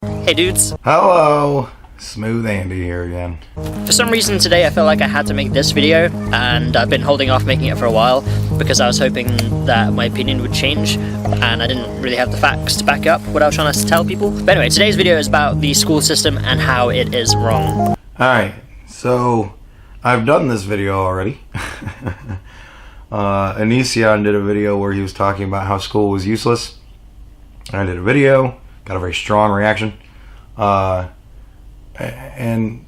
Hey dudes. Hello! Smooth Andy here again. For some reason today I felt like I had to make this video, and I've been holding off making it for a while because I was hoping that my opinion would change and I didn't really have the facts to back up what I was trying to tell people. But anyway, today's video is about the school system and how it is wrong. Alright, so I've done this video already. Anision did a video where he was talking about how school was useless. I did a video, got a very strong reaction. And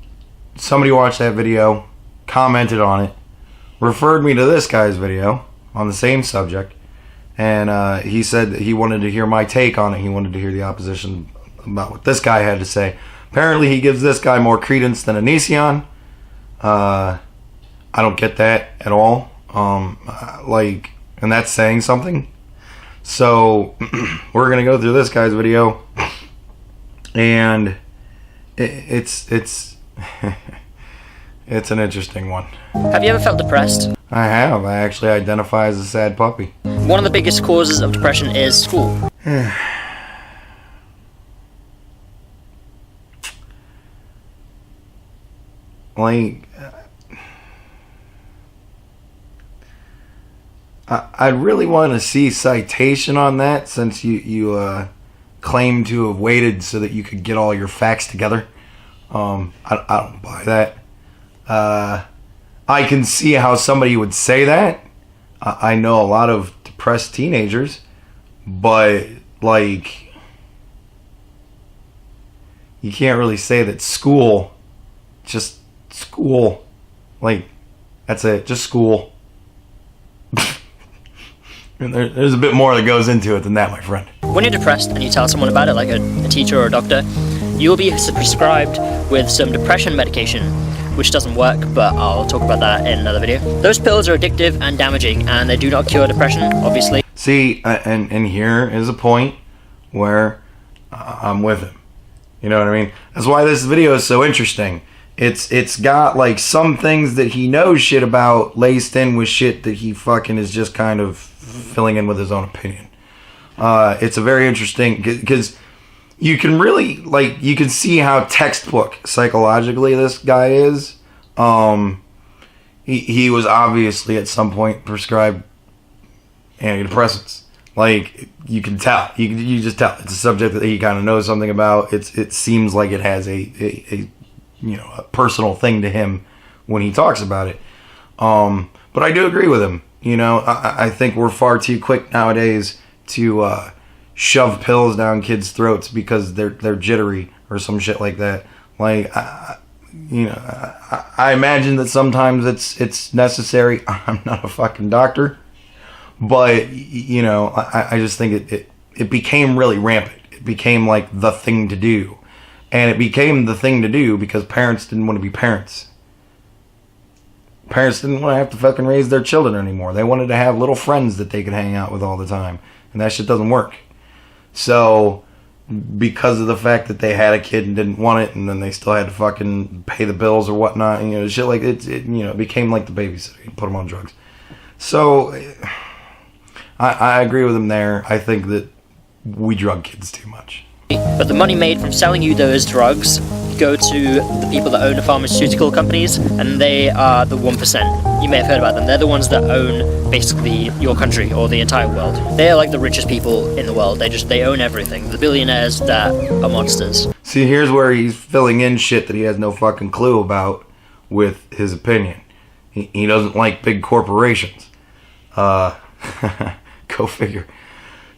somebody watched that video, commented on it, referred me to this guy's video on the same subject, and he said that he wanted to hear my take on it. He wanted to hear the opposition about what this guy had to say. Apparently he gives this guy more credence than Anision. I don't get that at all. And that's saying something. So we're gonna go through this guy's video, and it's it's an interesting one. Have you ever felt depressed? I have. I actually identify as a sad puppy. One of the biggest causes of depression is school. I'd really want to see citation on that, since you claim to have waited so that you could get all your facts together. I don't buy that. I can see how somebody would say that. I know a lot of depressed teenagers, but like, you can't really say that school, like, that's it, just school. There's a bit more that goes into it than that, my friend. When you're depressed and you tell someone about it, like a teacher or a doctor, you will be prescribed with some depression medication, which doesn't work, but I'll talk about that in another video. Those pills are addictive and damaging, and they do not cure depression, obviously. See, and here is a point where I'm with him. You know what I mean? That's why this video is so interesting. It's got like some things that he knows shit about laced in with shit that he fucking is just kind of filling in with his own opinion. It's a very interesting, because you can really, like, you can see how textbook psychologically this guy is. He was obviously at some point prescribed antidepressants. Like, you can tell. You just tell. It's a subject that he kind of knows something about. It seems like it has a personal thing to him when he talks about it. But I do agree with him. You know, I think we're far too quick nowadays to shove pills down kids' throats because they're jittery or some shit like that. Like, I imagine that sometimes it's necessary. I'm not a fucking doctor, but you know, I just think it became really rampant. It became like the thing to do, and it became the thing to do because parents didn't want to be parents. Parents didn't want to have to fucking raise their children anymore. They wanted to have little friends that they could hang out with all the time. And that shit doesn't work. So, because of the fact that they had a kid and didn't want it, and then they still had to fucking pay the bills or whatnot, and, you know, shit like it became like the babysitter. You put them on drugs. So, I agree with him there. I think that we drug kids too much. But the money made from selling you those drugs go to the people that own the pharmaceutical companies, and they are the 1%. You may have heard about them. They're the ones that own basically your country or the entire world. They are like the richest people in the world. They own everything. The billionaires that are monsters. See, here's where he's filling in shit that he has no fucking clue about with his opinion. He doesn't like big corporations. Go figure.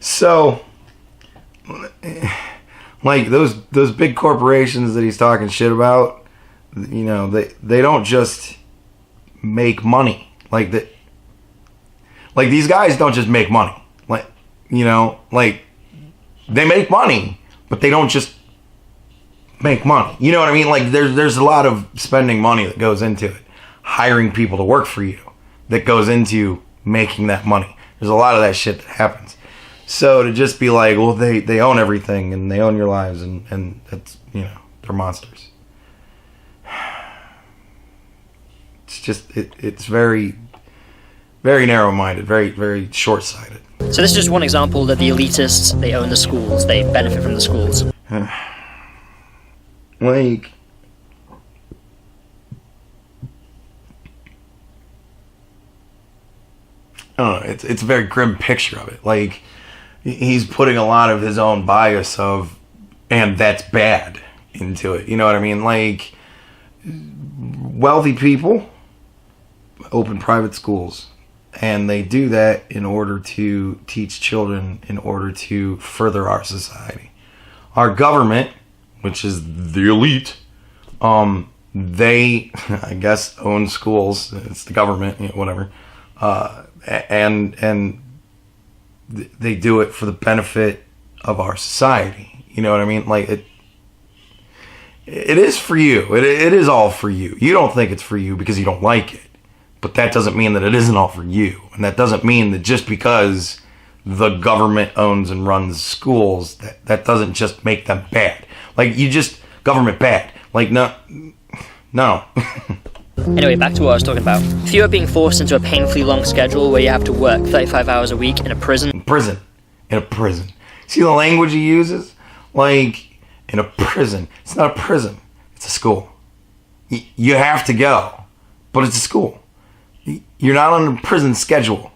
So, like, those big corporations that he's talking shit about, you know, they don't just make money. Like these guys don't just make money. Like, you know, like, they make money, but they don't just make money. You know what I mean? Like, there's a lot of spending money that goes into it. Hiring people to work for you that goes into making that money. There's a lot of that shit that happens. So to just be like, well, they own everything and they own your lives, and that's, you know, they're monsters. It's just, it's very, very narrow-minded, very, very short-sighted. So this is just one example that the elitists, they own the schools, they benefit from the schools. Like, I don't know, it's a very grim picture of it. Like, he's putting a lot of his own bias of, and that's bad, into it. You know what I mean? Like, wealthy people open private schools, and they do that in order to teach children, in order to further our society. Our government, which is the elite, they, I guess, own schools. It's the government, you know, whatever. And they do it for the benefit of our society. You know what I mean? Like, it is for you. It is all for you. You don't think it's for you because you don't like it. But that doesn't mean that it isn't all for you. And that doesn't mean that just because the government owns and runs schools, that doesn't just make them bad. Like, you just, government bad. Like, no. Anyway, back to what I was talking about. If you are being forced into a painfully long schedule where you have to work 35 hours a week in a prison. In a prison. See the language he uses? Like, in a prison. It's not a prison. It's a school. You have to go. But it's a school. You're not on a prison schedule.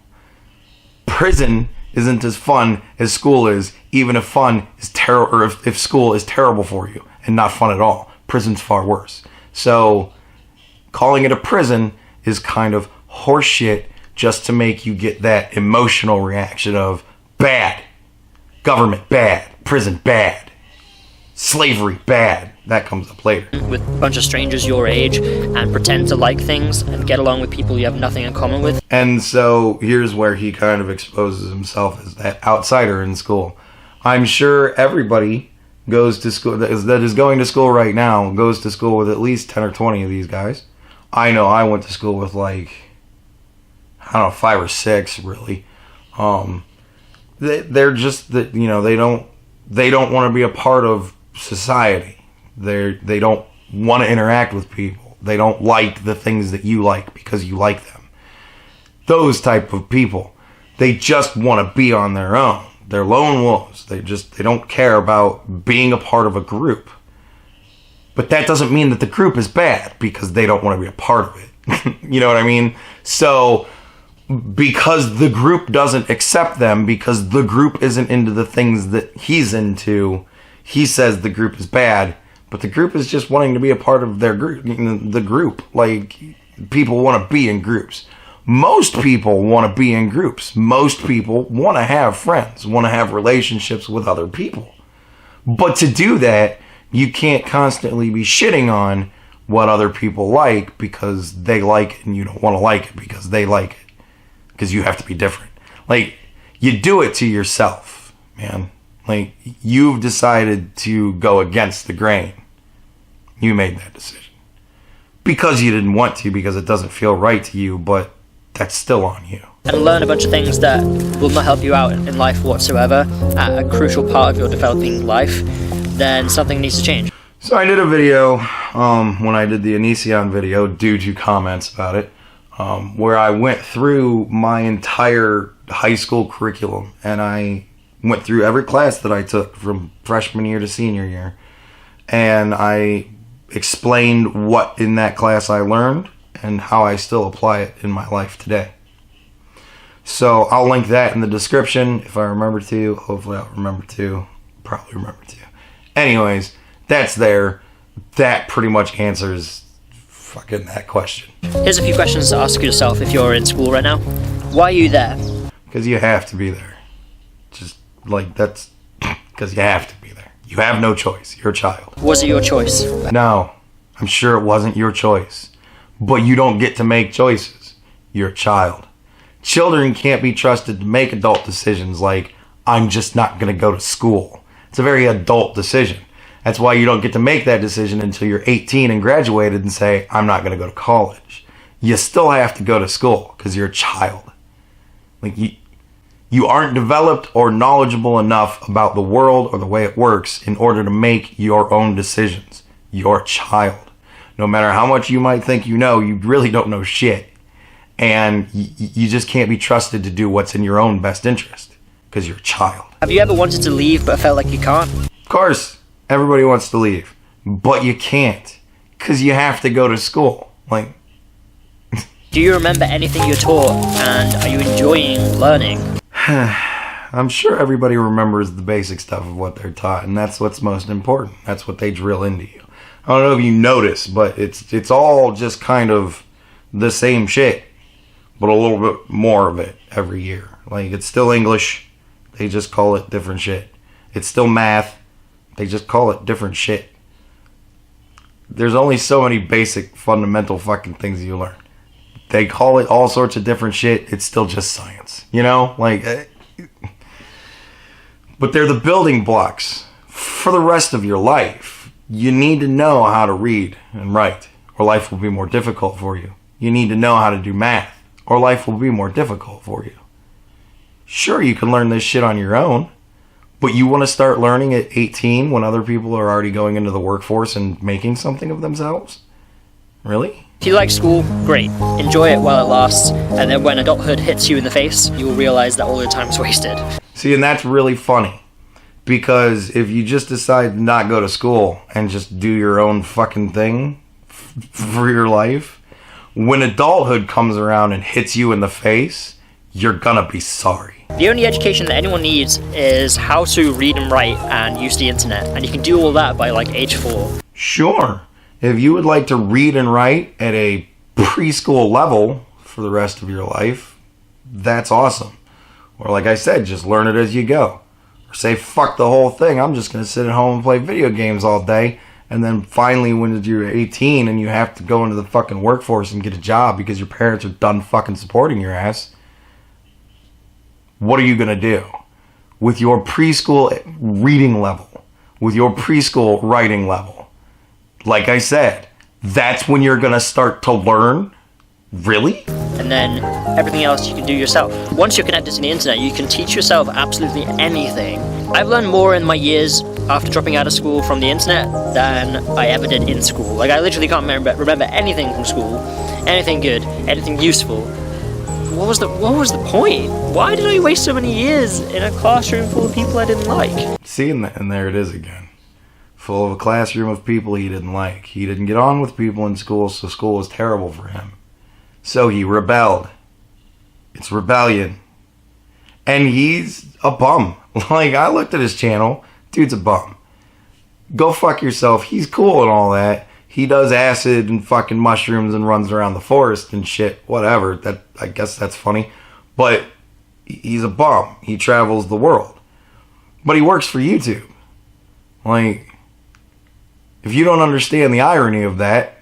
Prison isn't as fun as school is, even if fun is terrible, or if school is terrible for you and not fun at all. Prison's far worse. So, calling it a prison is kind of horseshit just to make you get that emotional reaction of bad, government bad, prison bad, slavery bad. That comes up later. With a bunch of strangers your age and pretend to like things and get along with people you have nothing in common with. And so here's where he kind of exposes himself as that outsider in school. I'm sure everybody goes to school that is going to school right now goes to school with at least 10 or 20 of these guys. I know I went to school with, like, I don't know, 5 or 6 really. They're just that, you know, they don't want to be a part of society. They don't want to interact with people. They don't like the things that you like because you like them. Those type of people, they just want to be on their own. They're lone wolves. They don't care about being a part of a group. But that doesn't mean that the group is bad because they don't want to be a part of it. You know what I mean? So, because the group doesn't accept them, because the group isn't into the things that he's into, he says the group is bad. But the group is just wanting to be a part of their group. The group, like, people want to be in groups. Most people want to be in groups. Most people want to have friends, want to have relationships with other people. But to do that, you can't constantly be shitting on what other people like because they like it and you don't want to like it because they like it. Because you have to be different. Like, you do it to yourself, man. Like, you've decided to go against the grain. You made that decision. Because you didn't want to, because it doesn't feel right to you, but that's still on you. And learn a bunch of things that will not help you out in life whatsoever, at a crucial part of your developing life, then something needs to change. So I did a video, when I did the Onision video, due to comments about it, where I went through my entire high school curriculum, and I went through every class that I took from freshman year to senior year, and I explained what in that class I learned and how I still apply it in my life today. So I'll link that in the description if I remember to. Hopefully I'll remember to. Probably remember to. Anyways, that's there. That pretty much answers fucking that question. Here's a few questions to ask yourself if you're in school right now. Why are you there? Because you have to be there. Just like that's because you have to be there. You have no choice. You're a child. Was it your choice? No, I'm sure it wasn't your choice. But you don't get to make choices. You're a child. Children can't be trusted to make adult decisions like, I'm just not going to go to school. It's a very adult decision. That's why you don't get to make that decision until you're 18 and graduated and say, I'm not going to go to college. You still have to go to school because you're a child. Like you aren't developed or knowledgeable enough about the world or the way it works in order to make your own decisions. You're a child. No matter how much you might think you know, you really don't know shit. And you just can't be trusted to do what's in your own best interest because you're a child. Have you ever wanted to leave but felt like you can't? Of course, everybody wants to leave. but you can't because you have to go to school. Like, do you remember anything you're taught, and are you enjoying learning? I'm sure everybody remembers the basic stuff of what they're taught, and that's what's most important. That's what they drill into you. I don't know if you notice, but it's all just kind of the same shit, but a little bit more of it every year. Like, it's still English. They just call it different shit. It's still math. They just call it different shit. There's only so many basic, fundamental fucking things you learn. They call it all sorts of different shit. It's still just science. You know? Like, but they're the building blocks for the rest of your life. You need to know how to read and write, or life will be more difficult for you. You need to know how to do math, or life will be more difficult for you. Sure, you can learn this shit on your own, but you want to start learning at 18 when other people are already going into the workforce and making something of themselves? Really? If you like school, great. Enjoy it while it lasts, and then when adulthood hits you in the face, you will realize that all your time is wasted. See, and that's really funny. Because if you just decide to not go to school and just do your own fucking thing for your life, when adulthood comes around and hits you in the face, you're gonna be sorry. The only education that anyone needs is how to read and write and use the internet, and you can do all that by like age 4. Sure. If you would like to read and write at a preschool level for the rest of your life, that's awesome. Or like I said, just learn it as you go. Or say, fuck the whole thing, I'm just going to sit at home and play video games all day. And then finally, when you're 18 and you have to go into the fucking workforce and get a job because your parents are done fucking supporting your ass, what are you going to do? With your preschool reading level, with your preschool writing level, like I said, that's when you're going to start to learn? Really? And then everything else you can do yourself. Once you're connected to the internet, you can teach yourself absolutely anything. I've learned more in my years after dropping out of school from the internet than I ever did in school. Like, I literally can't remember anything from school, anything good, anything useful. What was the point? Why did I waste so many years in a classroom full of people I didn't like? See, and there it is again. Full of a classroom of people he didn't like. He didn't get on with people in school, so school was terrible for him. So he rebelled. It's rebellion. And he's a bum. Like, I looked at his channel. Dude's a bum. Go fuck yourself. He's cool and all that. He does acid and fucking mushrooms and runs around the forest and shit. Whatever. I guess that's funny. But he's a bum. He travels the world. But he works for YouTube. Like, if you don't understand the irony of that,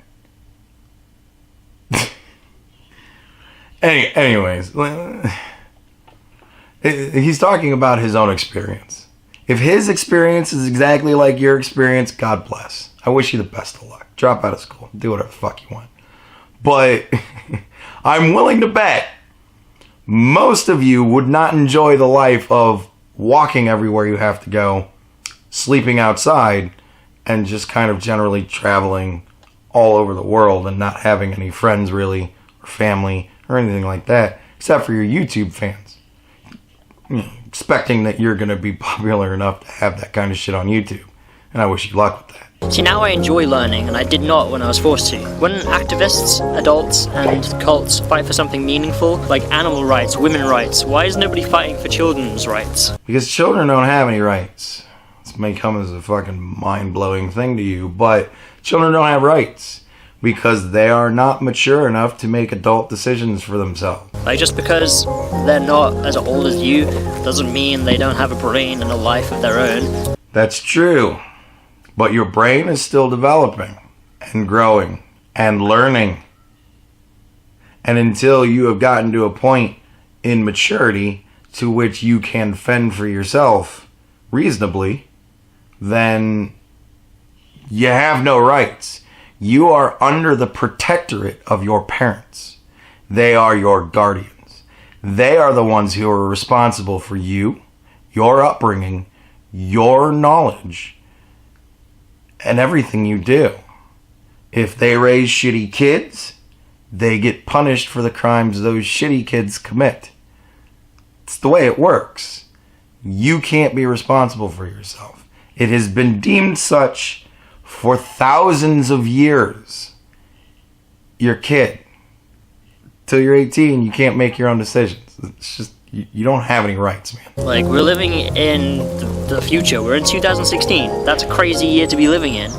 anyways, he's talking about his own experience. If his experience is exactly like your experience, God bless. I wish you the best of luck. Drop out of school. Do whatever the fuck you want. But I'm willing to bet most of you would not enjoy the life of walking everywhere you have to go, sleeping outside, and just kind of generally traveling all over the world and not having any friends really, or family, or anything like that, except for your YouTube fans. Expecting that you're going to be popular enough to have that kind of shit on YouTube. And I wish you luck with that. See, now I enjoy learning, and I did not when I was forced to. When activists, adults, and cults fight for something meaningful, like animal rights, women rights, why is nobody fighting for children's rights? Because children don't have any rights. This may come as a fucking mind-blowing thing to you, but children don't have rights. Because they are not mature enough to make adult decisions for themselves. Like, just because they're not as old as you doesn't mean they don't have a brain and a life of their own. That's true. But your brain is still developing and growing and learning. And until you have gotten to a point in maturity to which you can fend for yourself reasonably, then you have no rights. You are under the protectorate of your parents. They are your guardians. They are the ones who are responsible for you, your upbringing, your knowledge, and everything you do. If they raise shitty kids, they get punished for the crimes those shitty kids commit. It's the way it works. You can't be responsible for yourself. It has been deemed such for thousands of years. Your kid. Till you're 18, you can't make your own decisions. It's just, you don't have any rights, man. Like, we're living in the future. We're in 2016. That's a crazy year to be living in.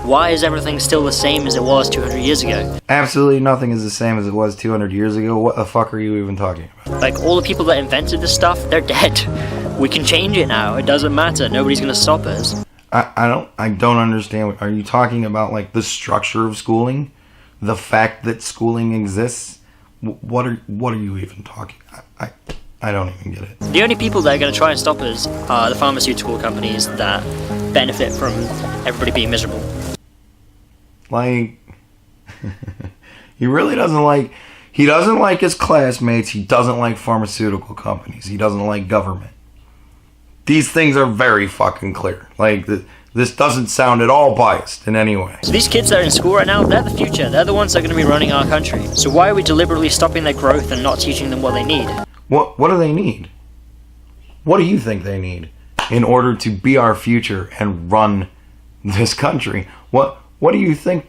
Why is everything still the same as it was 200 years ago? Absolutely nothing is the same as it was 200 years ago. What the fuck are you even talking about? Like, all the people that invented this stuff, they're dead. We can change it now. It doesn't matter. Nobody's gonna stop us. I don't understand. Are you talking about, like, the structure of schooling? The fact that schooling exists? What are you even talking about? I don't even get it. The only people that are going to try and stop us are the pharmaceutical companies that benefit from everybody being miserable. Like, he really doesn't like his classmates. He doesn't like pharmaceutical companies. He doesn't like government. These things are very fucking clear. Like, this doesn't sound at all biased in any way. So these kids that are in school right now, they're the future. They're the ones that are going to be running our country. So why are we deliberately stopping their growth and not teaching them what they need? What do they need? What do you think they need in order to be our future and run this country? What do you think?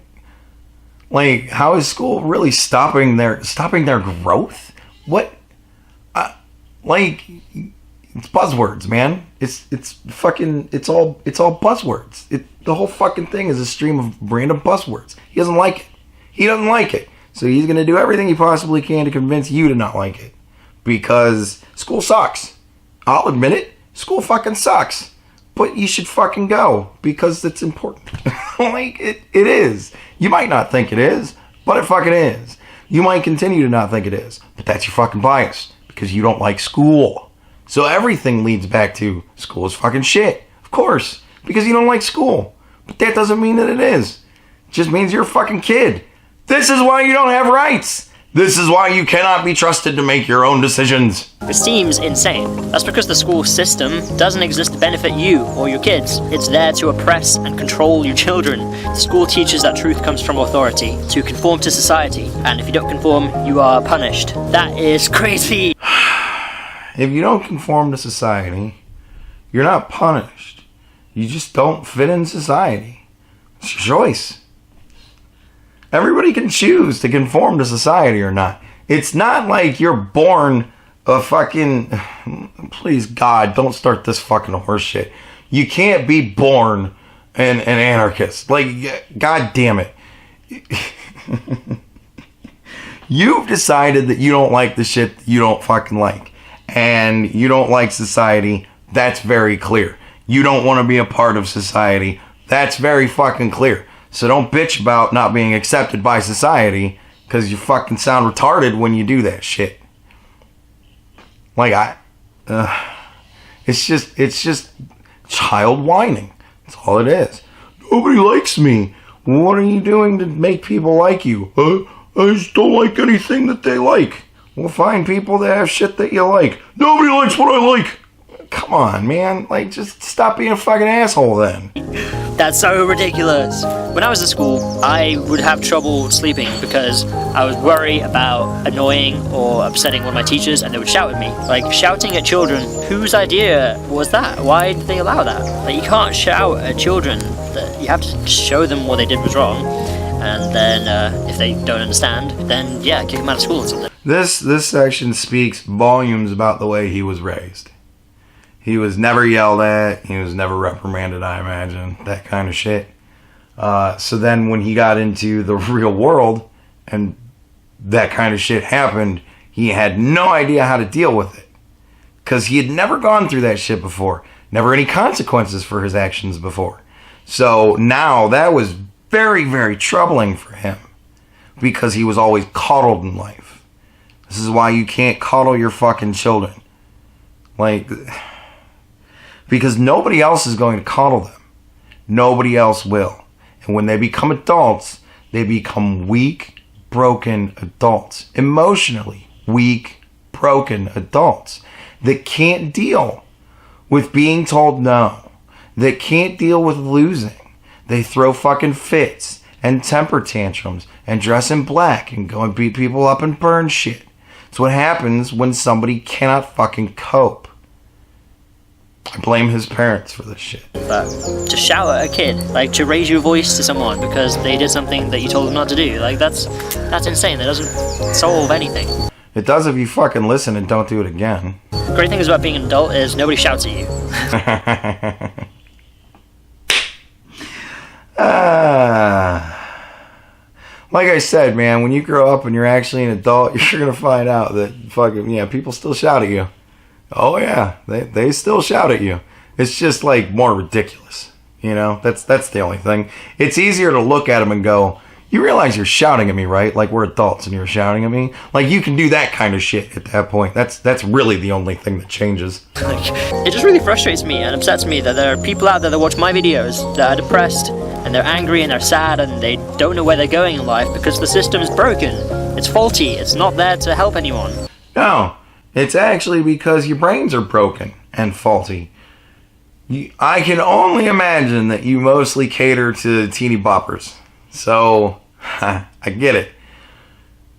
Like, how is school really stopping their growth? What? Like, it's buzzwords, man. It's all buzzwords. The whole fucking thing is a stream of random buzzwords. He doesn't like it. So he's gonna do everything he possibly can to convince you to not like it. Because school sucks. I'll admit it. School fucking sucks. But you should fucking go. Because it's important. Like, it is. You might not think it is. But it fucking is. You might continue to not think it is. But that's your fucking bias. Because you don't like school. So everything leads back to school is fucking shit. Of course. Because you don't like school. But that doesn't mean that it is. It just means you're a fucking kid. This is why you don't have rights. This is why you cannot be trusted to make your own decisions. It seems insane. That's because the school system doesn't exist to benefit you or your kids. It's there to oppress and control your children. The school teaches that truth comes from authority, to conform to society, and if you don't conform, you are punished. That is crazy. If you don't conform to society, you're not punished. You just don't fit in society. It's your choice. Everybody can choose to conform to society or not. It's not like you're born a fucking... Please, God, don't start this fucking horse shit. You can't be born an anarchist. Like, God damn it. You've decided that you don't like the shit that you don't fucking like. And you don't like society. That's very clear. You don't want to be a part of society. That's very fucking clear. So don't bitch about not being accepted by society, because you fucking sound retarded when you do that shit. Like, it's just child whining. That's all it is. Nobody likes me. What are you doing to make people like you? I just don't like anything that they like. Well, find people that have shit that you like. Nobody likes what I like. Come on, man. Like, just stop being a fucking asshole then. That's so ridiculous. When I was at school, I would have trouble sleeping because I was worried about annoying or upsetting one of my teachers, and they would shout at me. Like, shouting at children, whose idea was that? Why did they allow that? Like, you can't shout at children. You have to show them what they did was wrong, and then if they don't understand, then yeah, kick them out of school or something. This section speaks volumes about the way he was raised. He was never yelled at. He was never reprimanded, I imagine. That kind of shit. So then when he got into the real world and that kind of shit happened, he had no idea how to deal with it. Because he had never gone through that shit before. Never any consequences for his actions before. So now that was very, very troubling for him. Because he was always coddled in life. This is why you can't coddle your fucking children. Like... Because nobody else is going to coddle them. Nobody else will. And when they become adults, they become weak, broken adults. Emotionally weak, broken adults. That can't deal with being told no. That can't deal with losing. They throw fucking fits and temper tantrums and dress in black and go and beat people up and burn shit. It's what happens when somebody cannot fucking cope. I blame his parents for this shit. But to shout at a kid, like to raise your voice to someone because they did something that you told them not to do, like that's insane. That doesn't solve anything. It does if you fucking listen and don't do it again. Great thing about being an adult is nobody shouts at you. Like I said, man, when you grow up and you're actually an adult, you're gonna find out that fucking, yeah, people still shout at you. Oh yeah, they still shout at you. It's just like more ridiculous, you know. That's the only thing. It's easier to look at them and go, you realize you're shouting at me, right? Like we're adults and you're shouting at me. Like you can do that kind of shit at that point. That's really the only thing that changes. It just really frustrates me and upsets me that there are people out there that watch my videos that are depressed and they're angry and they're sad and they don't know where they're going in life because the system is broken. It's faulty. It's not there to help anyone. No, it's actually because your brains are broken and faulty. I can only imagine that you mostly cater to teeny boppers. So, I get it.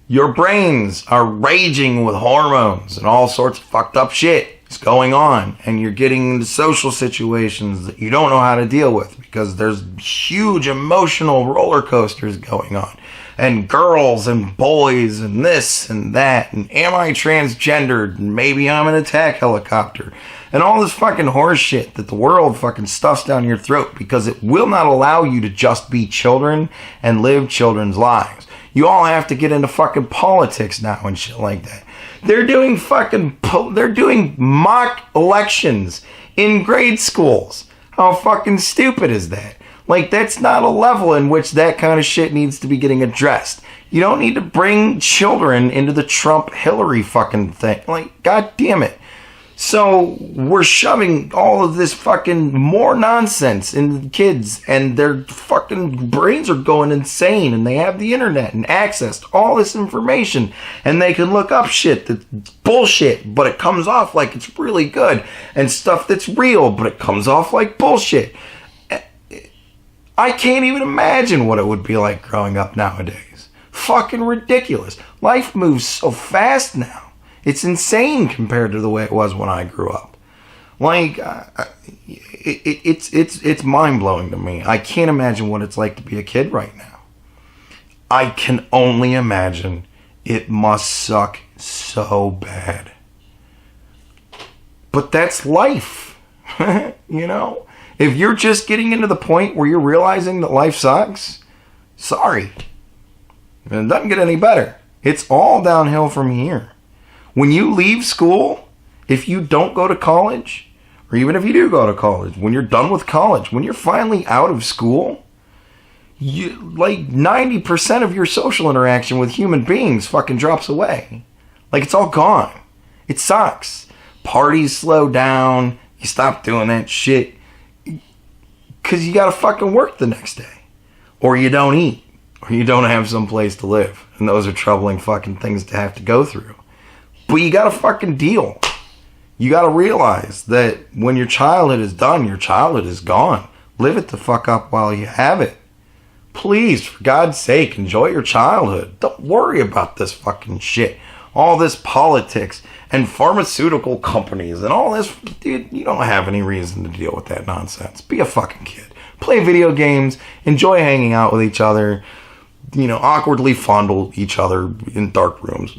Your brains are raging with hormones and all sorts of fucked up shit is going on. And you're getting into social situations that you don't know how to deal with because there's huge emotional roller coasters going on. And girls and boys and this and that. And am I transgendered? And maybe I'm an attack helicopter. And all this fucking horse shit that the world fucking stuffs down your throat because it will not allow you to just be children and live children's lives. You all have to get into fucking politics now and shit like that. They're doing mock elections in grade schools. How fucking stupid is that? Like, that's not a level in which that kind of shit needs to be getting addressed. You don't need to bring children into the Trump-Hillary fucking thing. Like, god damn it. So we're shoving all of this fucking more nonsense into the kids and their fucking brains are going insane and they have the internet and access to all this information and they can look up shit that's bullshit but it comes off like it's really good and stuff that's real but it comes off like bullshit. I can't even imagine what it would be like growing up nowadays. Fucking ridiculous. Life moves so fast now. It's insane compared to the way it was when I grew up. Like, it's mind-blowing to me. I can't imagine what it's like to be a kid right now. I can only imagine it must suck so bad. But that's life, you know? If you're just getting into the point where you're realizing that life sucks, sorry. It doesn't get any better. It's all downhill from here. When you leave school, if you don't go to college, or even if you do go to college, when you're done with college, when you're finally out of school, like 90% of your social interaction with human beings fucking drops away. Like it's all gone. It sucks. Parties slow down. You stop doing that shit. Because you gotta fucking work the next day. Or you don't eat. Or you don't have some place to live. And those are troubling fucking things to have to go through. But you gotta fucking deal. You gotta realize that when your childhood is done, your childhood is gone. Live it the fuck up while you have it. Please, for God's sake, enjoy your childhood. Don't worry about this fucking shit. All this politics and pharmaceutical companies and all this. Dude, you don't have any reason to deal with that nonsense. Be a fucking kid. Play video games. Enjoy hanging out with each other. You know, awkwardly fondle each other in dark rooms.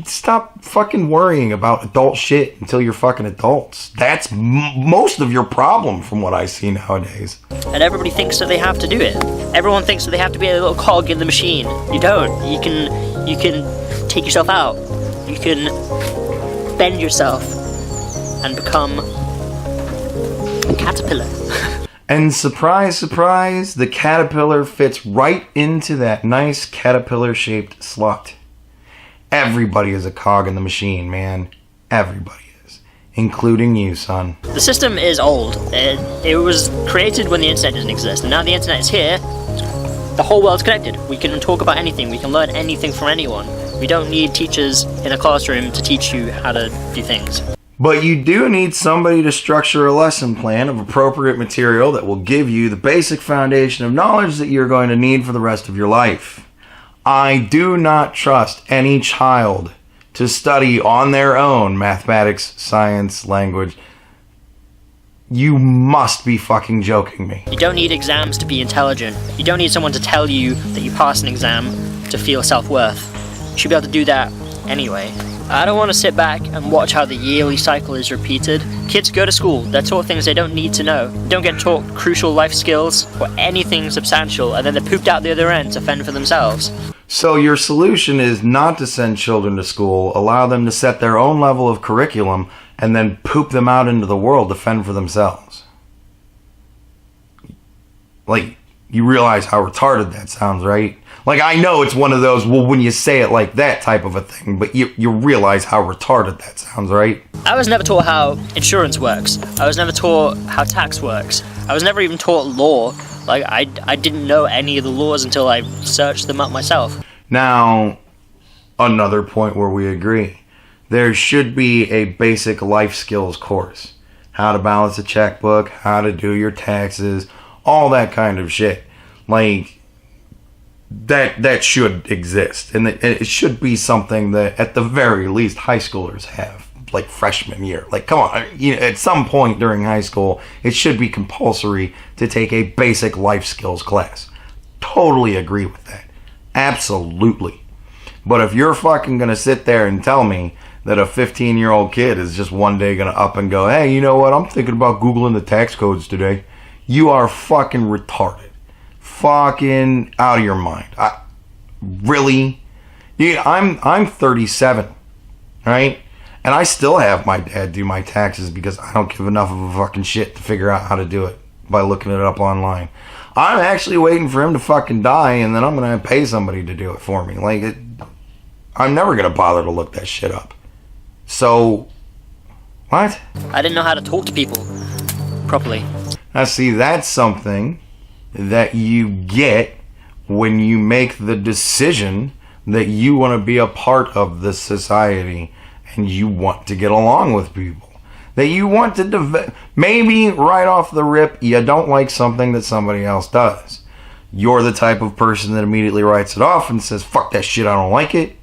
Stop fucking worrying about adult shit until you're fucking adults. That's most of your problem from what I see nowadays. And everybody thinks that they have to do it. Everyone thinks that they have to be a little cog in the machine. You don't. You can take yourself out. You can bend yourself and become a caterpillar. And surprise, surprise, the caterpillar fits right into that nice caterpillar-shaped slot. Everybody is a cog in the machine, man. Everybody is. Including you, son. The system is old. It was created when the internet didn't exist. And now the internet is here. The whole world's connected. We can talk about anything. We can learn anything from anyone. We don't need teachers in a classroom to teach you how to do things. But you do need somebody to structure a lesson plan of appropriate material that will give you the basic foundation of knowledge that you're going to need for the rest of your life. I do not trust any child to study on their own mathematics, science, language. You must be fucking joking me. You don't need exams to be intelligent. You don't need someone to tell you that you passed an exam to feel self-worth. You should be able to do that anyway. I don't want to sit back and watch how the yearly cycle is repeated. Kids go to school, they're taught things they don't need to know. They don't get taught crucial life skills or anything substantial, and then they're pooped out the other end to fend for themselves. So your solution is not to send children to school, allow them to set their own level of curriculum, and then poop them out into the world to fend for themselves. Like, you realize how retarded that sounds, right? Like, I know it's one of those, well, when you say it like that type of a thing, but you realize how retarded that sounds, right? I was never taught how insurance works. I was never taught how tax works. I was never even taught law. Like, I didn't know any of the laws until I searched them up myself. Now, another point where we agree. There should be a basic life skills course. How to balance a checkbook, how to do your taxes, all that kind of shit. Like, that should exist. And it should be something that, at the very least, high schoolers have. Like, freshman year. Like, come on. At some point during high school, it should be compulsory to take a basic life skills class. Totally agree with that. Absolutely. But if you're fucking gonna sit there and tell me that a 15-year-old kid is just one day gonna up and go, hey, you know what? I'm thinking about Googling the tax codes today. You are fucking retarded. Fucking out of your mind. Really? Dude, I'm 37, right? And I still have my dad do my taxes because I don't give enough of a fucking shit to figure out how to do it by looking it up online. I'm actually waiting for him to fucking die, and then I'm gonna pay somebody to do it for me. Like, I'm never gonna bother to look that shit up. So, what? I didn't know how to talk to people properly. Now, see, that's something that you get when you make the decision that you want to be a part of this society and you want to get along with people. That you want to maybe right off the rip, you don't like something that somebody else does. You're the type of person that immediately writes it off and says, fuck that shit, I don't like it.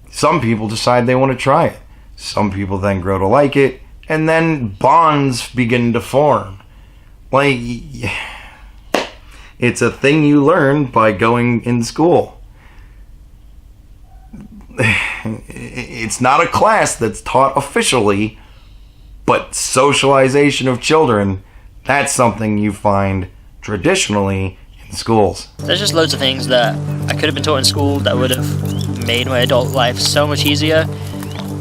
Some people decide they want to try it. Some people then grow to like it, and then bonds begin to form. Like, it's a thing you learn by going in school. It's not a class that's taught officially, but socialization of children, that's something you find traditionally in schools. There's just loads of things that I could have been taught in school that would have made my adult life so much easier,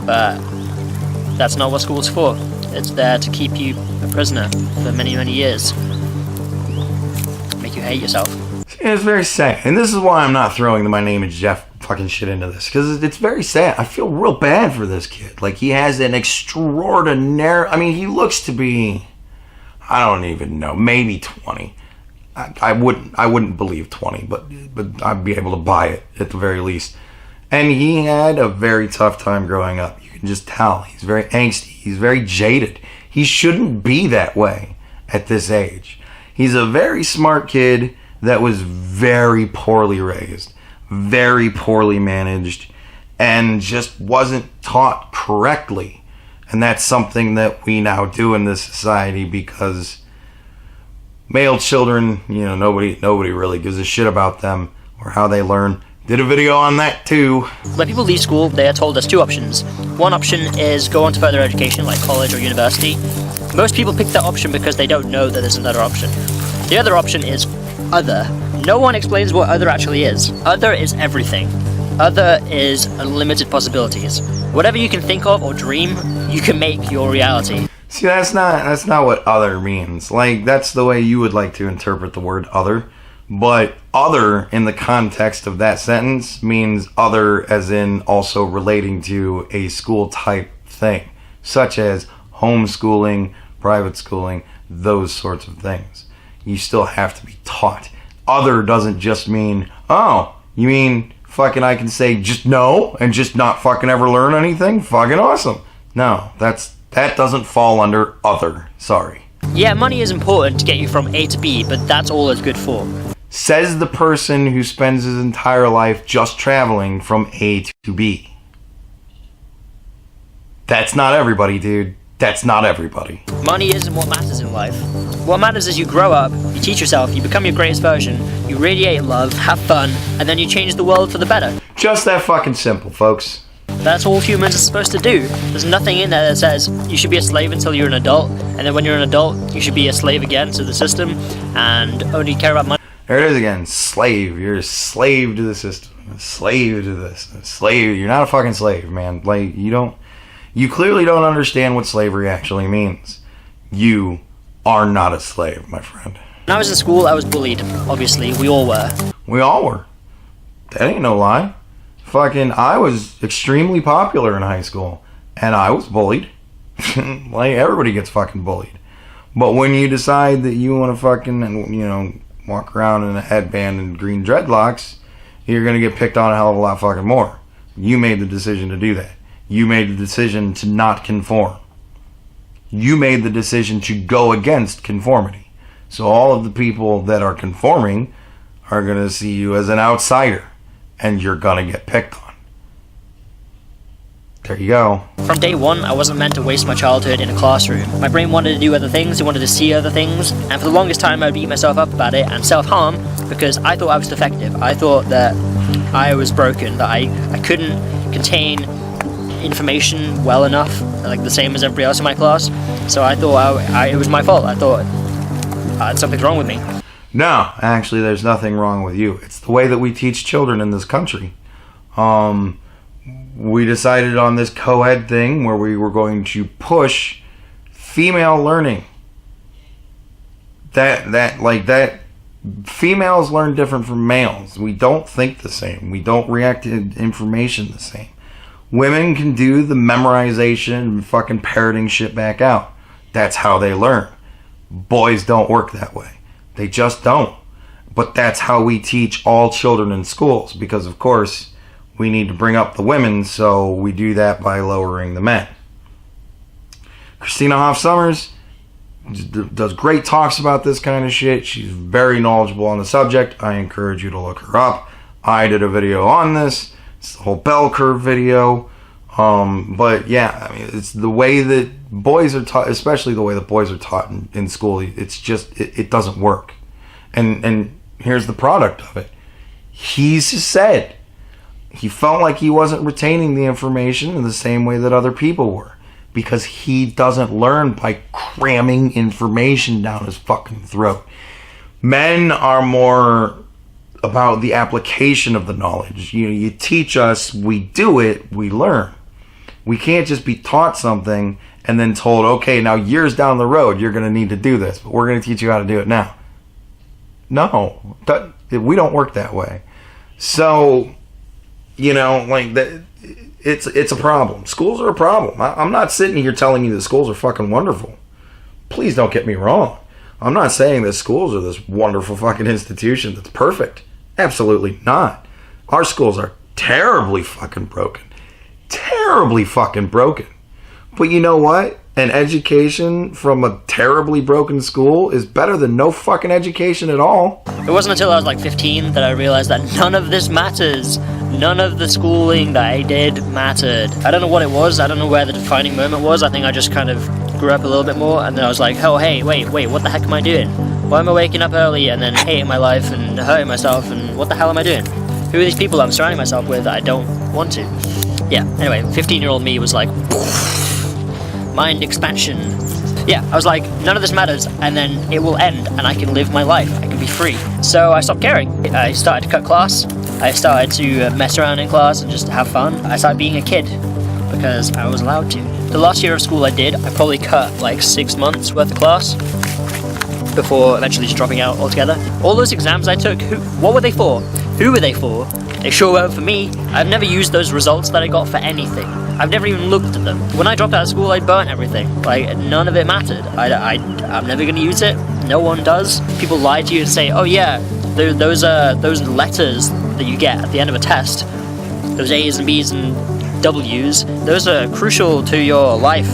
but that's not what school's for. It's there to keep you a prisoner for many, many years. Make you hate yourself. It's very sad. And this is why I'm not throwing my name and Jeff fucking shit into this. Because it's very sad. I feel real bad for this kid. Like, he has an extraordinary... I mean, he looks to be... I don't even know. Maybe 20. I wouldn't believe 20. But I'd be able to buy it at the very least. And he had a very tough time growing up. You can just tell. He's very angsty. He's very jaded. He shouldn't be that way at this age. He's a very smart kid that was very poorly raised, very poorly managed, and just wasn't taught correctly. And that's something that we now do in this society because male children, nobody really gives a shit about them or how they learn. Did a video on that too. When people leave school, they are told there's two options. One option is go on to further education, like college or university. Most people pick that option because they don't know that there's another option. The other option is other. No one explains what other actually is. Other is everything. Other is unlimited possibilities. Whatever you can think of or dream, you can make your reality. See, that's not what other means. Like, that's the way you would like to interpret the word other. But other, in the context of that sentence, means other as in also relating to a school type thing, such as homeschooling, private schooling, those sorts of things. You still have to be taught. Other doesn't just mean, oh, you mean fucking I can say just no and just not fucking ever learn anything? Fucking awesome. No, that doesn't fall under other. Sorry. Yeah, money is important to get you from A to B, but that's all it's good for. Says the person who spends his entire life just traveling from A to B. That's not everybody, dude. That's not everybody. Money isn't what matters in life. What matters is you grow up, you teach yourself, you become your greatest version, you radiate love, have fun, and then you change the world for the better. Just that fucking simple, folks. That's all humans are supposed to do. There's nothing in there that says you should be a slave until you're an adult, and then when you're an adult, you should be a slave again to the system, and only care about money. There it is again. Slave. You're a slave to the system. A slave to this. A slave. You're not a fucking slave, man. Like, you clearly don't understand what slavery actually means. You are not a slave, my friend. When I was in school, I was bullied. Obviously, we all were. We all were. That ain't no lie. Fucking, I was extremely popular in high school, and I was bullied. Like, everybody gets fucking bullied. But when you decide that you want to fucking, you know, walk around in a headband and green dreadlocks, you're going to get picked on a hell of a lot fucking more. You made the decision to do that. You made the decision to not conform. You made the decision to go against conformity. So all of the people that are conforming are going to see you as an outsider, and you're going to get picked on. There you go. From day one, I wasn't meant to waste my childhood in a classroom. My brain wanted to do other things, it wanted to see other things, and for the longest time I would beat myself up about it and self-harm because I thought I was defective. I thought that I was broken, that I couldn't contain information well enough, like the same as everybody else in my class. So I thought it was my fault. I thought something's wrong with me. No, actually, there's nothing wrong with you. It's the way that we teach children in this country. We decided on this co-ed thing where we were going to push female learning. That females learn different from males. We don't think the same. We don't react to information the same. Women can do the memorization and fucking parroting shit back out. That's how they learn. Boys don't work that way. They just don't. But that's how we teach all children in schools, because of course we need to bring up the women, so we do that by lowering the men. Christina Hoff Sommers does great talks about this kind of shit. She's very knowledgeable on the subject. I encourage you to look her up. I did a video on this. It's the whole bell curve video. But yeah, I mean, it's the way that boys are taught, especially the way that boys are taught in school. It's just, it doesn't work. And here's the product of it. He's said he felt like he wasn't retaining the information in the same way that other people were, because he doesn't learn by cramming information down his fucking throat. Men are more about the application of the knowledge. You teach us, we do it, we learn. We can't just be taught something and then told, okay, now years down the road you're going to need to do this, but we're going to teach you how to do it now. No, we don't work that way. So, you know, like that, it's a problem. Schools are a problem. I'm not sitting here telling you that schools are fucking wonderful. Please don't get me wrong. I'm not saying that schools are this wonderful fucking institution that's perfect. Absolutely not. Our schools are terribly fucking broken. Terribly fucking broken. But you know what? An education from a terribly broken school is better than no fucking education at all. It wasn't until I was like 15 that I realized that none of this matters. None of the schooling that I did mattered. I don't know what it was. I don't know where the defining moment was. I think I just kind of grew up a little bit more, and then I was like, oh, hey, wait, what the heck am I doing? Why am I waking up early and then hating my life and hurting myself, and what the hell am I doing? Who are these people I'm surrounding myself with that I don't want to? Yeah, anyway, 15-year-old me was like, mind expansion. Yeah, I was like, none of this matters, and then it will end, and I can live my life. I can be free. So I stopped caring. I started to cut class. I started to mess around in class and just have fun. I started being a kid because I was allowed to. The last year of school I probably cut like 6 months worth of class before eventually just dropping out altogether. All those exams I took, what were they for? Who were they for? They sure weren't for me. I've never used those results that I got for anything. I've never even looked at them. When I dropped out of school, I burnt everything. Like, none of it mattered. I'm never gonna use it. No one does. People lie to you and say, oh yeah, those letters that you get at the end of a test, those A's and B's and W's, those are crucial to your life,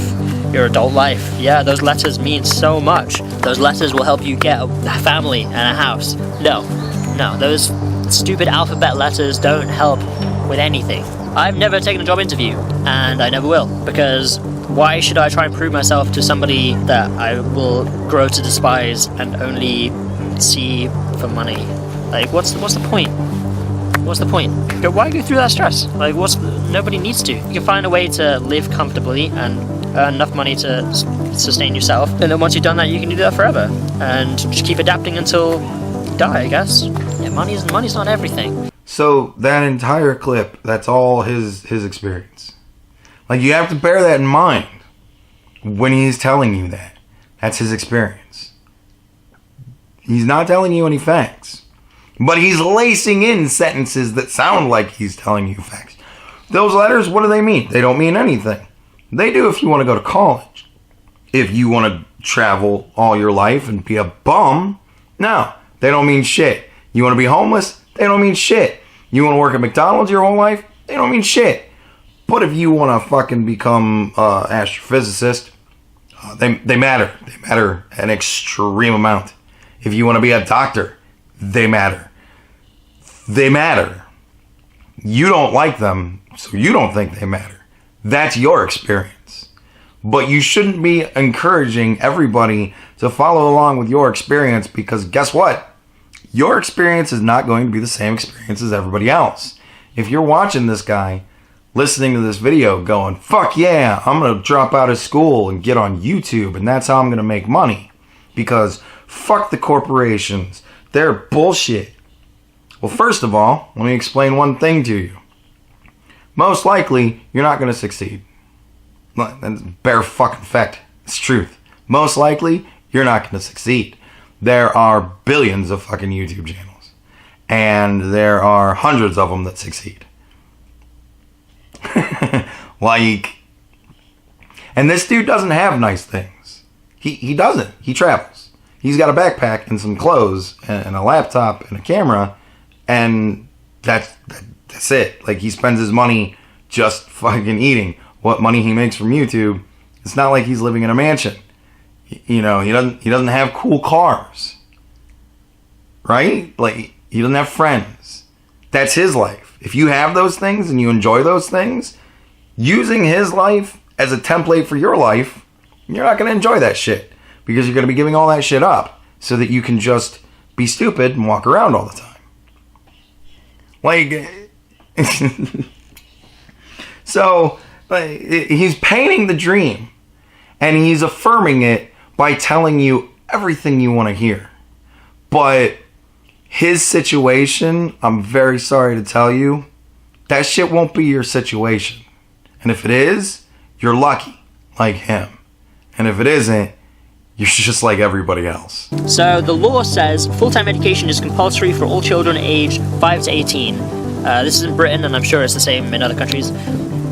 your adult life. Yeah, those letters mean so much. Those letters will help you get a family and a house. No, those stupid alphabet letters don't help with anything. I've never taken a job interview, and I never will, because Why should I try and prove myself to somebody that I will grow to despise and only see for money? Like, what's the point? What's the point? Why go through that stress? Like, nobody needs to. You can find a way to live comfortably and earn enough money to sustain yourself, and then once you've done that, you can do that forever, and just keep adapting until you die, I guess. Yeah, money's not everything. So that entire clip, that's all his experience. Like, you have to bear that in mind when he's telling you that. That's his experience. He's not telling you any facts. But he's lacing in sentences that sound like he's telling you facts. Those letters, what do they mean? They don't mean anything. They do if you want to go to college. If you want to travel all your life and be a bum, no, they don't mean shit. You want to be homeless? They don't mean shit. You want to work at McDonald's your whole life? They don't mean shit. But if you want to fucking become an astrophysicist, they matter. They matter an extreme amount. If you want to be a doctor, they matter. They matter. You don't like them, so you don't think they matter. That's your experience. But you shouldn't be encouraging everybody to follow along with your experience, because guess what? Your experience is not going to be the same experience as everybody else. If you're watching this guy, listening to this video going, fuck yeah, I'm going to drop out of school and get on YouTube, and that's how I'm going to make money. Because fuck the corporations. They're bullshit. Well, first of all, let me explain one thing to you. Most likely, you're not going to succeed. That's bare fucking fact. It's truth. Most likely, you're not going to succeed. There are billions of fucking YouTube channels. And there are hundreds of them that succeed. Like, and this dude doesn't have nice things. He doesn't. He travels. He's got a backpack and some clothes and a laptop and a camera, and that's it. Like, he spends his money just fucking eating. What money he makes from YouTube, it's not like he's living in a mansion. You know, he doesn't have cool cars. Right? Like, he doesn't have friends. That's his life. If you have those things and you enjoy those things, using his life as a template for your life, you're not going to enjoy that shit. Because you're going to be giving all that shit up so that you can just be stupid and walk around all the time. Like, so, he's painting the dream. And he's affirming it by telling you everything you want to hear. But his situation, I'm very sorry to tell you, that shit won't be your situation. And if it is, you're lucky, like him. And if it isn't, you're just like everybody else. So the law says full-time education is compulsory for all children aged 5 to 18. This is in Britain, and I'm sure it's the same in other countries,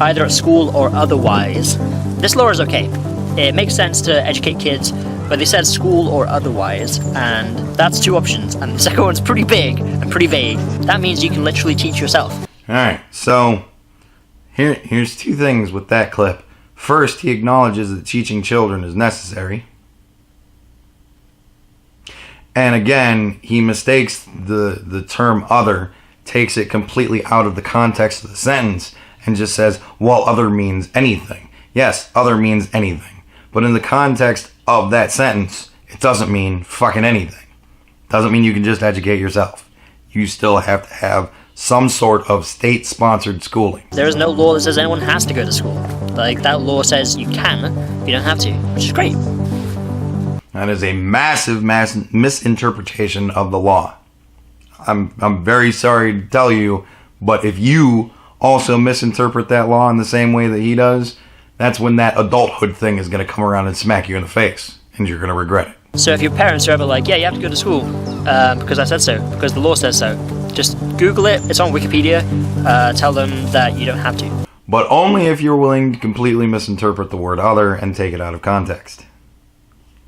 either at school or otherwise. This law is okay. It makes sense to educate kids, but they said school or otherwise, and that's two options, and the second one's pretty big and pretty vague. That means you can literally teach yourself. Alright, so here's two things with that clip. First, he acknowledges that teaching children is necessary. And again, he mistakes the term other, takes it completely out of the context of the sentence, and just says, well, other means anything. Yes, other means anything. But in the context of that sentence, it doesn't mean fucking anything. It doesn't mean you can just educate yourself. You still have to have some sort of state-sponsored schooling. There is no law that says anyone has to go to school. Like, that law says you can, but you don't have to, which is great. That is a massive misinterpretation of the law. I'm very sorry to tell you, but if you also misinterpret that law in the same way that he does, that's when that adulthood thing is going to come around and smack you in the face, and you're going to regret it. So if your parents are ever like, yeah, you have to go to school, because I said so, because the law says so, just Google it, it's on Wikipedia, tell them that you don't have to. But only if you're willing to completely misinterpret the word other and take it out of context.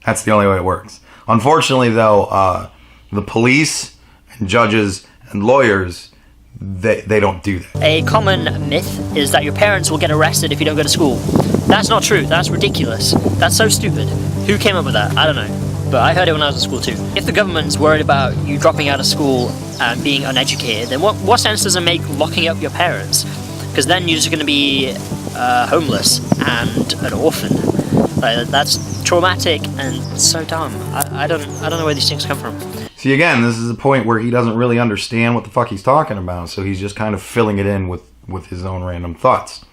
That's the only way it works. Unfortunately, though, the police and judges and lawyers, they don't do that. A common myth is that your parents will get arrested if you don't go to school. That's not true. That's ridiculous. That's so stupid. Who came up with that? I don't know. But I heard it when I was in school too. If the government's worried about you dropping out of school and being uneducated, then what sense does it make locking up your parents? because then you're just going to be homeless and an orphan. Like, that's traumatic and so dumb. I don't know where these things come from. See, again, this is a point where he doesn't really understand what the fuck he's talking about, so he's just kind of filling it in with his own random thoughts.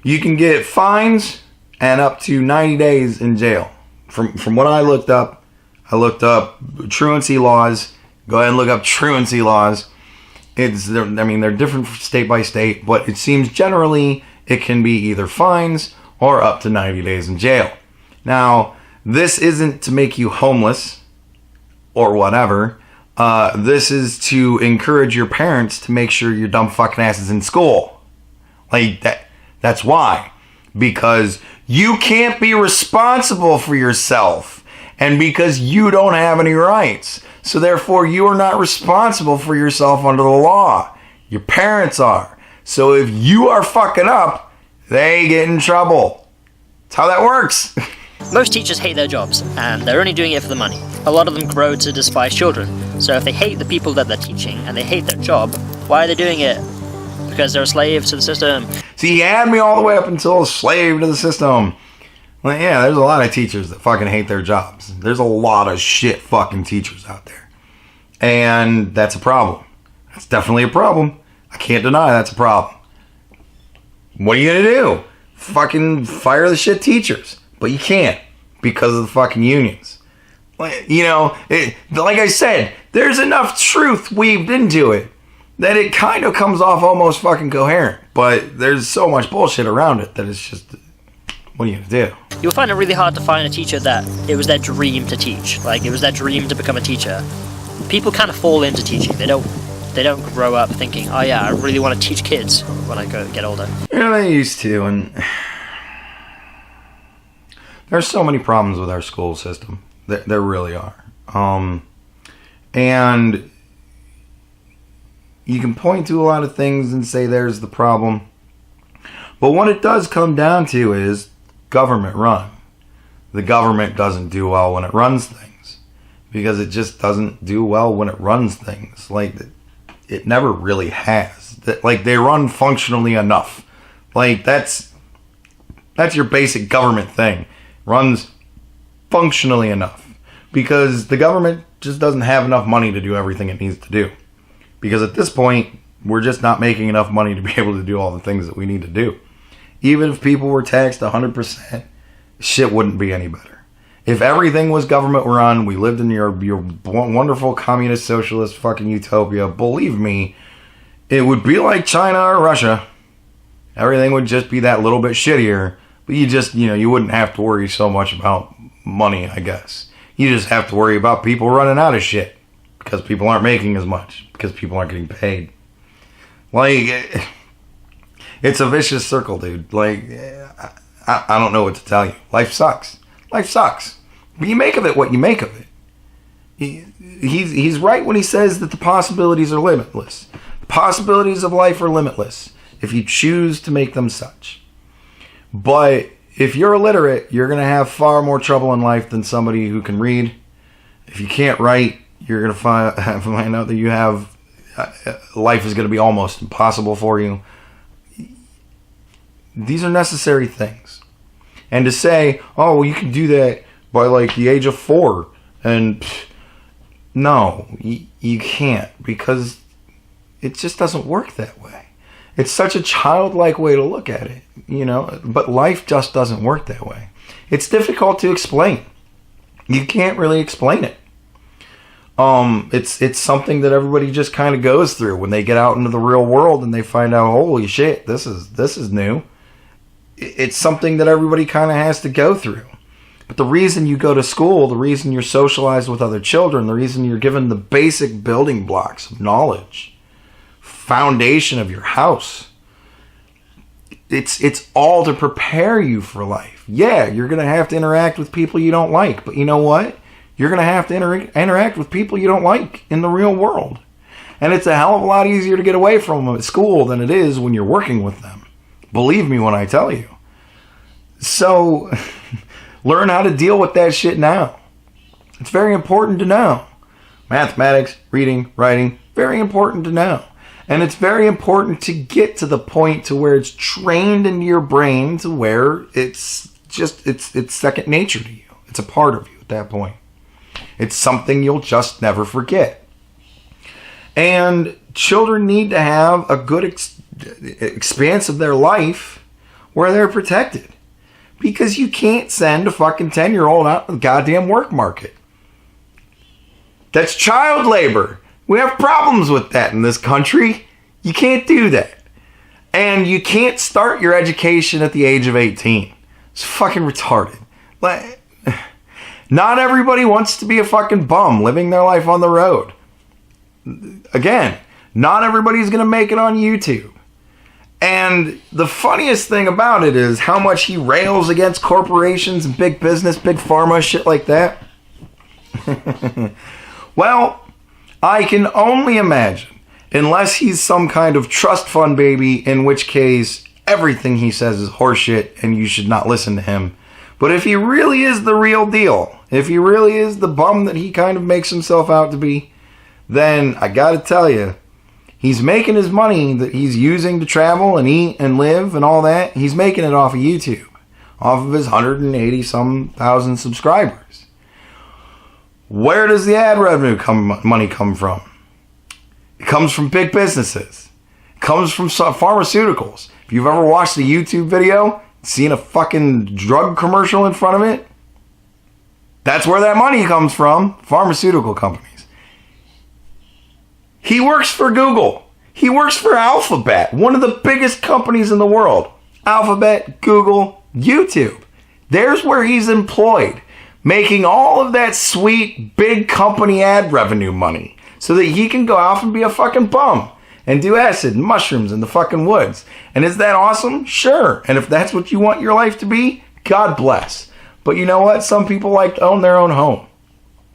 You can get fines and up to 90 days in jail. From what I looked up truancy laws. Go ahead and look up truancy laws. They're different state by state, but it seems generally it can be either fines or up to 90 days in jail. Now, this isn't to make you homeless or whatever. This is to encourage your parents to make sure your dumb fucking ass is in school. Like, that's why. Because you can't be responsible for yourself. And because you don't have any rights. So therefore, you are not responsible for yourself under the law. Your parents are. So if you are fucking up, they get in trouble. That's how that works. Most teachers hate their jobs, and they're only doing it for the money. A lot of them grow to despise children. So if they hate the people that they're teaching, and they hate their job, why are they doing it? Because they're a slave to the system. See, he had me all the way up until a slave to the system. Well, yeah, there's a lot of teachers that fucking hate their jobs. There's a lot of shit fucking teachers out there. And that's a problem. That's definitely a problem. I can't deny that's a problem. What are you gonna do? Fucking fire the shit teachers. But you can't because of the fucking unions. You know, like I said, there's enough truth weaved into it that it kind of comes off almost fucking coherent. But there's so much bullshit around it that it's just, what are you gonna do? You'll find it really hard to find a teacher that it was their dream to teach. Like, it was their dream to become a teacher. People kind of fall into teaching. They don't grow up thinking, oh yeah, I really want to teach kids when I get older. Yeah, they used to, and there's so many problems with our school system. There really are. And you can point to a lot of things and say there's the problem. But what it does come down to is government run. The government doesn't do well when it runs things. Because it just doesn't do well when it runs things. Like, it never really has. Like, they run functionally enough. Like, that's your basic government thing. Runs functionally enough. Because the government just doesn't have enough money to do everything it needs to do. Because at this point, we're just not making enough money to be able to do all the things that we need to do. Even if people were taxed 100%, shit wouldn't be any better. If everything was government run, we lived in your wonderful communist socialist fucking utopia, believe me, it would be like China or Russia. Everything would just be that little bit shittier. But you wouldn't have to worry so much about money, I guess. You just have to worry about people running out of shit. Because people aren't making as much. Because people aren't getting paid. Like, it's a vicious circle, dude. Like, I don't know what to tell you. Life sucks. Life sucks. But you make of it what you make of it. He's right when he says that the possibilities are limitless. The possibilities of life are limitless if you choose to make them such. But if you're illiterate, you're going to have far more trouble in life than somebody who can read. If you can't write, you're going to find out that you have life is going to be almost impossible for you. These are necessary things. And to say, oh, well, you can do that by like the age of 4. And no, you can't, because it just doesn't work that way. It's such a childlike way to look at it, but life just doesn't work that way. It's difficult to explain. You can't really explain it. It's something that everybody just kind of goes through when they get out into the real world and they find out, holy shit, this is new. It's something that everybody kind of has to go through. But the reason you go to school, the reason you're socialized with other children, the reason you're given the basic building blocks of knowledge, foundation of your house, it's all to prepare you for life. Yeah, you're going to have to interact with people you don't like, but you know what? You're going to have to interact with people you don't like in the real world. And it's a hell of a lot easier to get away from them at school than it is when you're working with them. Believe me when I tell you. So, learn how to deal with that shit now. It's very important to know. Mathematics, reading, writing, very important to know. And it's very important to get to the point to where it's trained into your brain to where it's second nature to you. It's a part of you at that point. It's something you'll just never forget. And children need to have a good expanse of their life where they're protected. Because you can't send a fucking 10-year-old out to the goddamn work market. That's child labor. We have problems with that in this country. You can't do that. And you can't start your education at the age of 18. It's fucking retarded. Not everybody wants to be a fucking bum living their life on the road. Again, not everybody's going to make it on YouTube. And the funniest thing about it is how much he rails against corporations and big business, big pharma, shit like that. Well, I can only imagine, unless he's some kind of trust fund baby, in which case everything he says is horseshit and you should not listen to him. But if he really is the real deal, if he really is the bum that he kind of makes himself out to be, then I gotta tell you, he's making his money that he's using to travel and eat and live and all that. He's making it off of YouTube, off of his 180-some thousand subscribers. Where does the ad revenue money come from? It comes from big businesses. It comes from pharmaceuticals. If you've ever watched a YouTube video, seen a fucking drug commercial in front of it, that's where that money comes from. Pharmaceutical companies. He works for Google. He works for Alphabet, one of the biggest companies in the world. Alphabet, Google, YouTube. There's where he's employed, making all of that sweet big company ad revenue money so that he can go off and be a fucking bum and do acid and mushrooms in the fucking woods. And is that awesome? Sure. And if that's what you want your life to be, God bless. But you know what? Some people like to own their own home.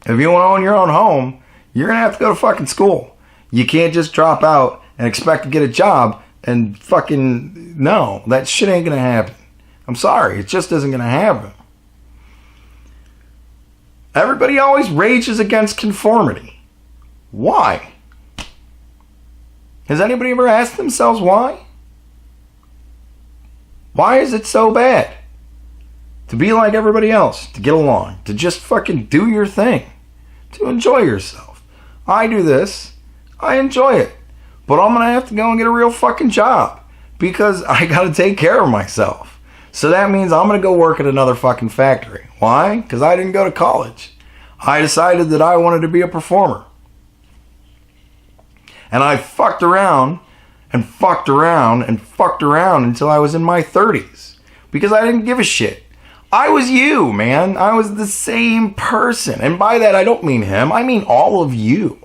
If you want to own your own home, you're going to have to go to fucking school. You can't just drop out and expect to get a job and fucking... No, that shit ain't going to happen. I'm sorry. It just isn't going to happen. Everybody always rages against conformity. Why? Has anybody ever asked themselves why? Why is it so bad to be like everybody else, to get along, to just fucking do your thing, to enjoy yourself? I do this. I enjoy it. But I'm going to have to go and get a real fucking job because I got to take care of myself. So that means I'm going to go work at another fucking factory. Why? Because I didn't go to college. I decided that I wanted to be a performer. And I fucked around and fucked around and fucked around until I was in my 30s. Because I didn't give a shit. I was you, man. I was the same person. And by that, I don't mean him. I mean all of you.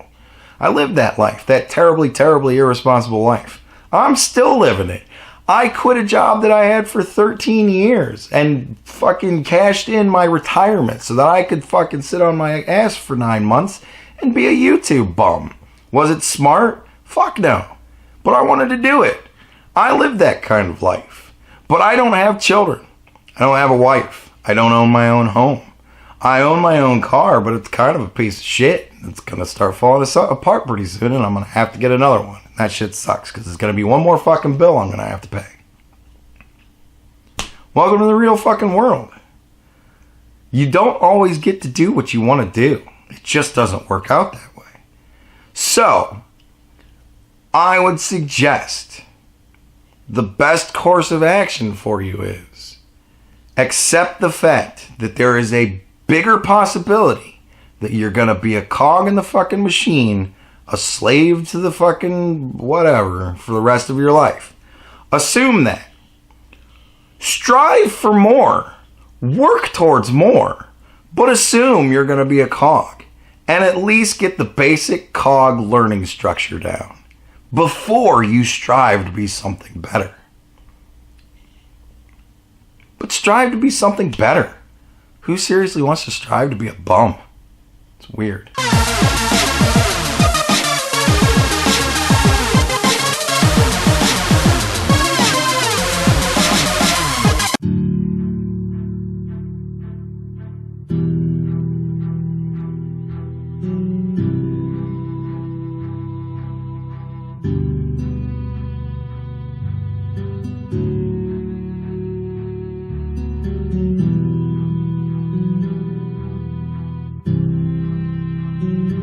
I lived that life. That terribly, terribly irresponsible life. I'm still living it. I quit a job that I had for 13 years and fucking cashed in my retirement so that I could fucking sit on my ass for 9 months and be a YouTube bum. Was it smart? Fuck no. But I wanted to do it. I lived that kind of life. But I don't have children. I don't have a wife. I don't own my own home. I own my own car, but it's kind of a piece of shit. It's going to start falling apart pretty soon, and I'm going to have to get another one. That shit sucks, because it's going to be one more fucking bill I'm going to have to pay. Welcome to the real fucking world. You don't always get to do what you want to do. It just doesn't work out that way. So, I would suggest the best course of action for you is accept the fact that there is a bigger possibility that you're going to be a cog in the fucking machine, a slave to the fucking whatever for the rest of your life. Assume that. Strive for more. Work towards more. But assume you're going to be a cog. And at least get the basic cog learning structure down before you strive to be something better. But strive to be something better. Who seriously wants to strive to be a bum? It's weird. Mm-hmm.